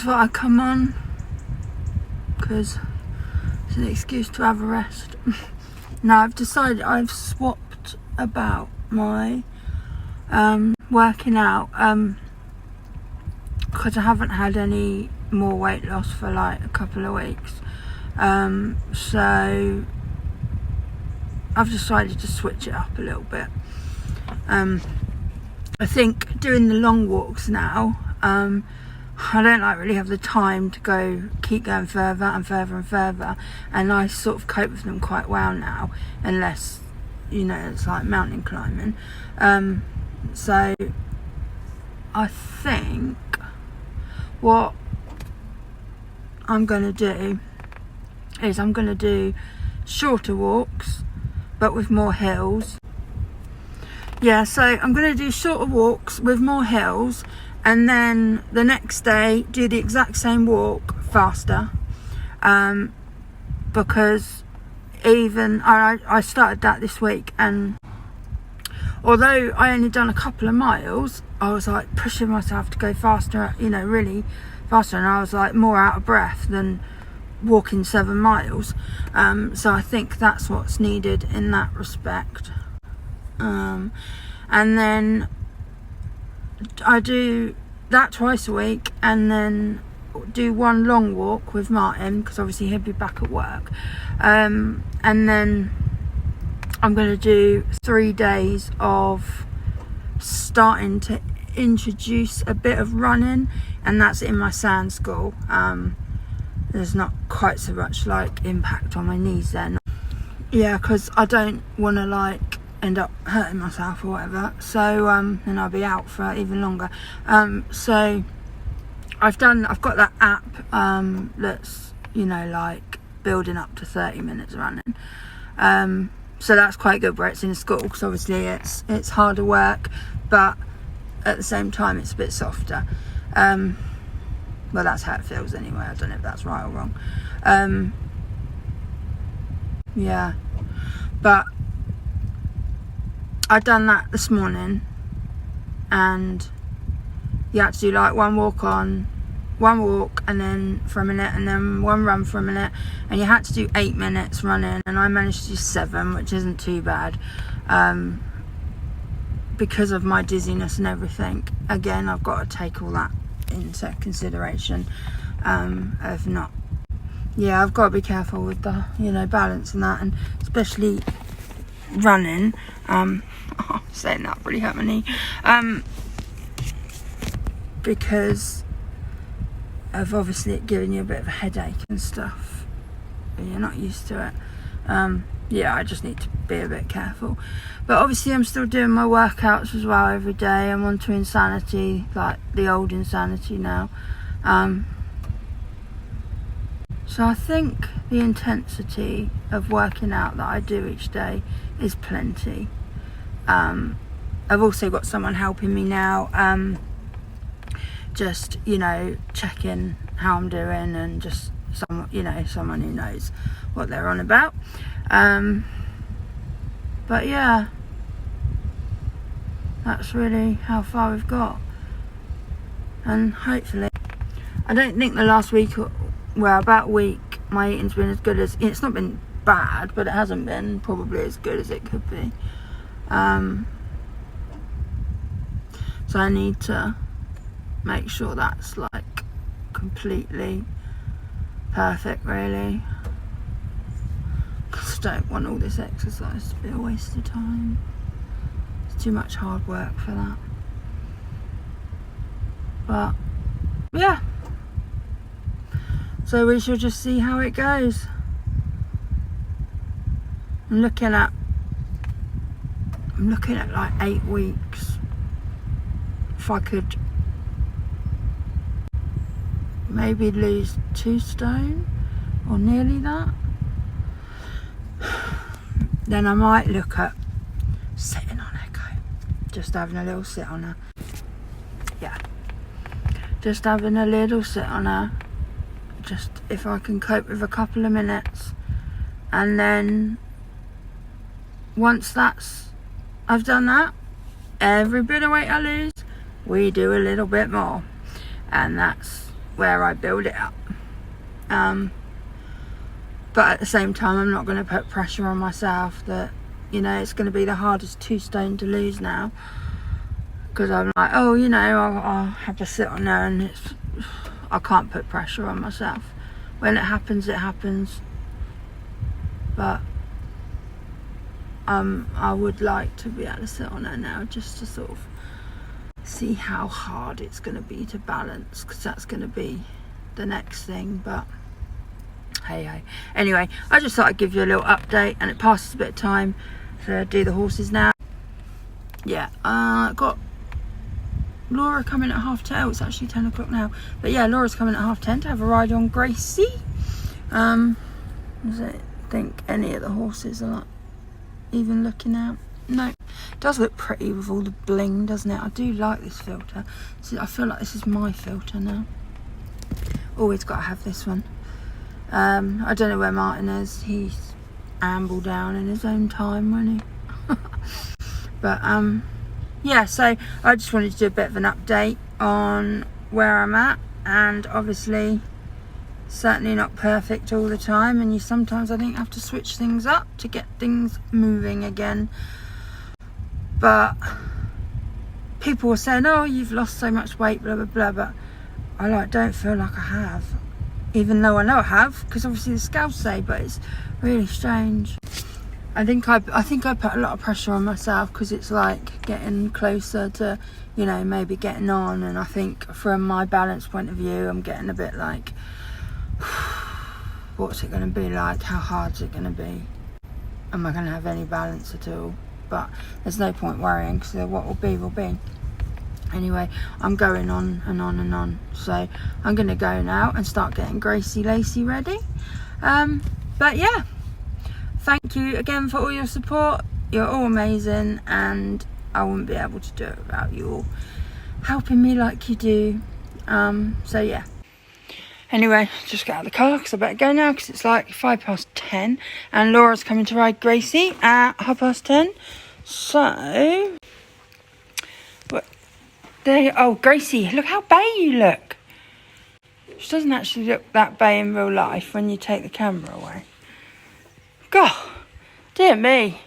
thought I'd come on because it's an excuse to have a rest. Now I've decided I've swapped about my working out because I haven't had any more weight loss for like a couple of weeks, so I've decided to switch it up a little bit. I think doing the long walks now, I don't like really have the time to keep going further and further and further, and I sort of cope with them quite well now, unless, you know, it's like mountain climbing. So I think what I'm going to do is I'm going to do shorter walks but with more hills. Yeah, so I'm going to do shorter walks with more hills, and then the next day do the exact same walk faster, because even I started that this week, and although I only done a couple of miles, I was like pushing myself to go faster, you know, really faster, and I was like more out of breath than walking 7 miles. So I think that's what's needed in that respect. And then I do that twice a week, and then do one long walk with Martin, because obviously he'll be back at work, and then I'm going to do 3 days of starting to introduce a bit of running, and that's in my sand school. There's not quite so much like impact on my knees then. Yeah, because I don't want to like end up hurting myself or whatever, so then I'll be out for even longer. So I've got that app that's, you know, like building up to 30 minutes running, so that's quite good where it's in school, because obviously it's harder work, but at the same time it's a bit softer. Well, that's how it feels anyway. I don't know if that's right or wrong. Yeah, but I'd done that this morning, and you had to do like one walk, and then for a minute, and then one run for a minute, and you had to do 8 minutes running, and I managed to do 7, which isn't too bad, because of my dizziness and everything. Again, I've got to take all that into consideration, of not, yeah, I've got to be careful with the, you know, balance and that, and especially running. Saying that really hurt my knee, because of obviously it giving you a bit of a headache and stuff, and you're not used to it. Yeah, I just need to be a bit careful, but obviously I'm still doing my workouts as well every day. I'm onto Insanity, like the old Insanity now. So I think the intensity of working out that I do each day is plenty. I've also got someone helping me now, just, you know, checking how I'm doing, and just someone who knows what they're on about. But yeah, that's really how far we've got, and hopefully, I don't think the last week, well, about a week, my eating's been as good as, it's not been bad, but it hasn't been probably as good as it could be. So I need to make sure that's like completely perfect, really, because I don't want all this exercise to be a waste of time. It's too much hard work for that. But yeah, so we shall just see how it goes. I'm looking at like 8 weeks. If I could maybe lose 2 stone or nearly that, then I might look at sitting on Echo, just having a little sit on her. Yeah, just having a little sit on her, just if I can cope with a couple of minutes, and then once I've done that, every bit of weight I lose, we do a little bit more, and that's where I build it up. But at the same time, I'm not going to put pressure on myself that, you know, it's going to be the hardest 2 stone to lose now. Because I'm like, oh, you know, I'll have a sit on there, and I can't put pressure on myself. When it happens, it happens. But I would like to be able to sit on there now, just to sort of see how hard it's going to be to balance, because that's going to be the next thing. But hey. Anyway, I just thought I'd give you a little update, and it passes a bit of time to do the horses now. Yeah, got Laura coming at 10:30. It's actually 10 o'clock now. But yeah, Laura's coming at 10:30 to have a ride on Gracie. Does it think any of the horses are like even looking out? No. It does look pretty with all the bling, doesn't it? I do like this filter. I feel like this is my filter now. Always got to have this one. I don't know where Martin is. He's ambled down in his own time, won't he? But yeah, so I just wanted to do a bit of an update on where I'm at, and obviously certainly not perfect all the time, and you sometimes, I think, have to switch things up to get things moving again. But people were saying, oh, you've lost so much weight, blah blah blah, but I don't feel like I have, even though I know I have, because obviously the scales say. But it's really strange. I think I put a lot of pressure on myself, because it's like getting closer to, you know, maybe getting on, and I think from my balance point of view, I'm getting a bit like, what's it going to be like? How hard's it going to be? Am I going to have any balance at all? But there's no point worrying, because what will be will be. Anyway, I'm going on and on and on. So I'm going to go now and start getting Gracie Lacey ready. But yeah, thank you again for all your support. You're all amazing, and I wouldn't be able to do it without you all helping me like you do. So yeah. Anyway, just get out of the car, because I better go now, because it's like 10:05, and Laura's coming to ride Gracie at 10:30. So, oh, Gracie, look how bay you look. She doesn't actually look that bay in real life when you take the camera away. God, dear me.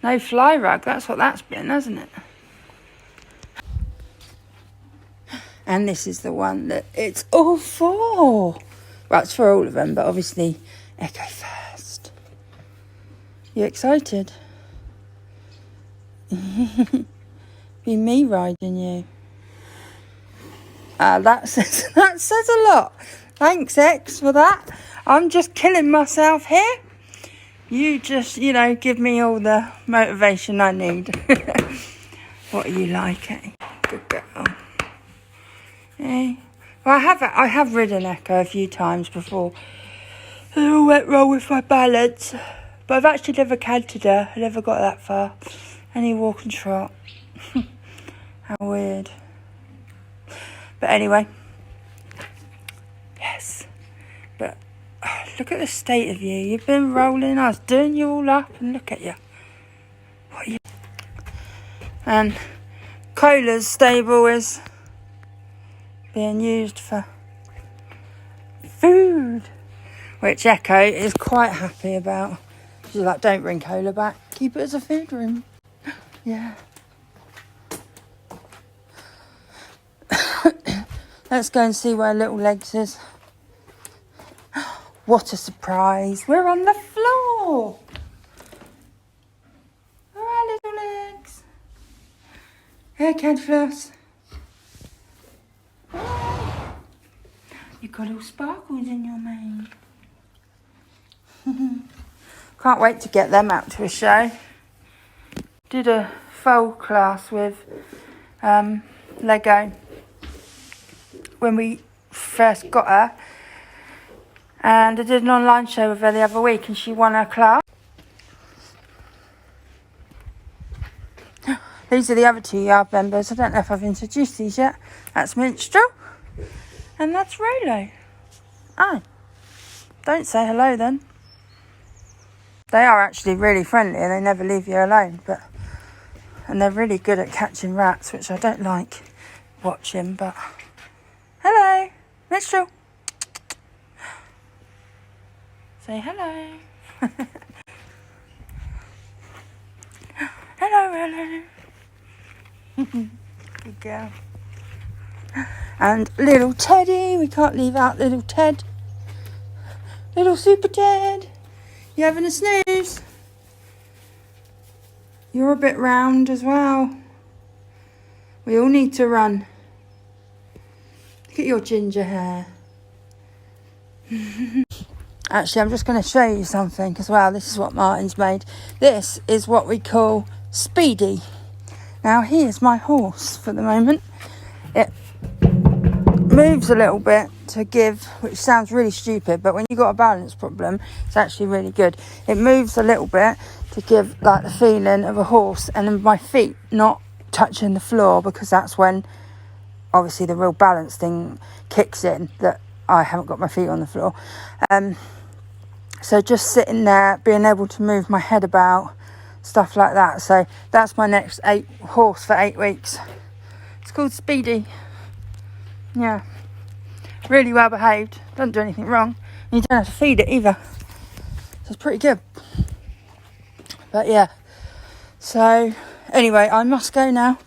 No fly rug, that's what that's been, hasn't it? And this is the one that it's all for. Well, it's for all of them, but obviously Echo first. You excited? Be me riding you. That says a lot. Thanks, X, for that. I'm just killing myself here. You just, you know, give me all the motivation I need. What are you like, eh? Good girl. Yeah. Well, I have ridden Echo a few times before. It all went wrong with my balance. But I've actually never cantered her. I never got that far. Only walk and trot. How weird. But anyway. Yes. But look at the state of you. You've been rolling. I was doing you all up, and look at you. What are you? And Cola's stable is being used for food, which Echo is quite happy about. She's like, don't bring Cola back, keep it as a food room. Yeah. Let's go and see where Little Legs is. What a surprise, we're on the floor. Where are Little Legs? Hey, Cad Floss. You've got all sparkles in your mane. Can't wait to get them out to a show. Did a foal class with Lego when we first got her, and I did an online show with her the other week, and she won her class. These are the other 2 yard members. I don't know if I've introduced these yet. That's Minstrel. And that's Rolo. Oh. Don't say hello then. They are actually really friendly, and they never leave you alone. And they're really good at catching rats, which I don't like watching, but Hello, Mistral. Say hello. Hello. Good girl. And little Teddy, we can't leave out little Ted. Little Super Ted. You having a snooze? You're a bit round as well. We all need to run. Look at your ginger hair. Actually, I'm just going to show you something as well. This is what Martin's made. This is what we call Speedy. Now, here's my horse for the moment. It moves a little bit to give, which sounds really stupid, but when you've got a balance problem, it's actually really good. It moves a little bit to give like the feeling of a horse, and then my feet not touching the floor, because that's when obviously the real balance thing kicks in, that I haven't got my feet on the floor. So just sitting there, being able to move my head about, stuff like that. So that's my next horse for 8 weeks. It's called Speedy. Yeah, really well behaved, doesn't do anything wrong, and you don't have to feed it either, so it's pretty good. But yeah, so anyway, I must go now.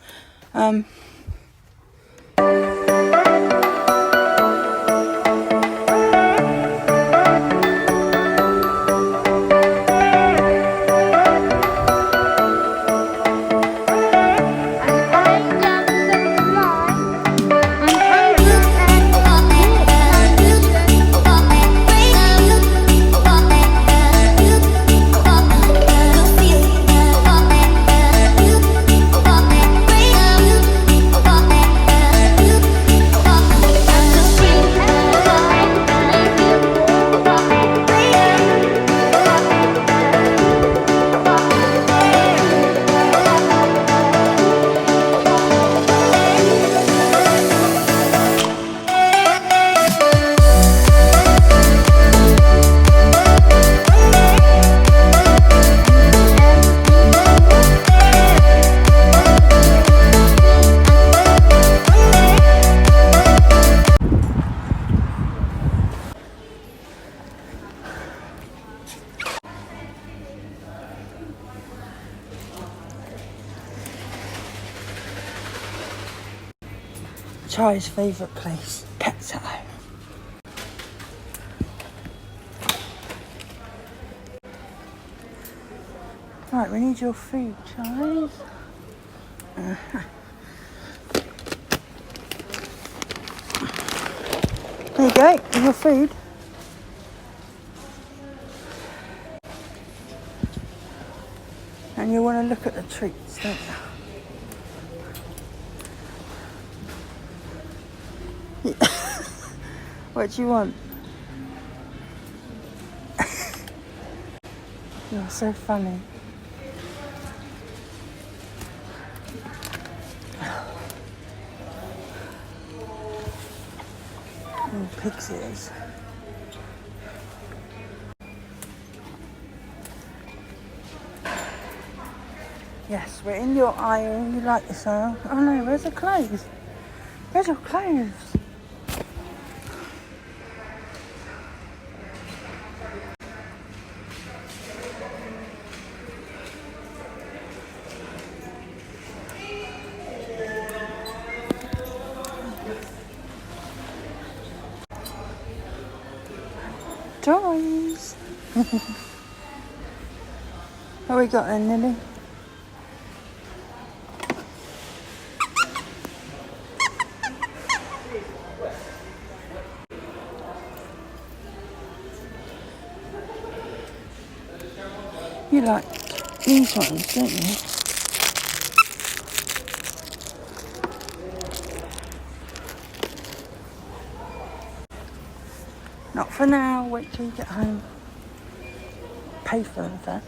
Charlie's favourite place, Pets at Home. Right, we need your food, Charlie. There you go, your food. And you want to look at the treats, don't you? What do you want? You're so funny. Oh, pig's ears. Yes, we're in your aisle. You like this aisle? Oh no, where's the clothes? Where's your clothes? Toys. What we got then, Lily? You like these ones, don't you? Not for now, wait till you get home. Pay for them first.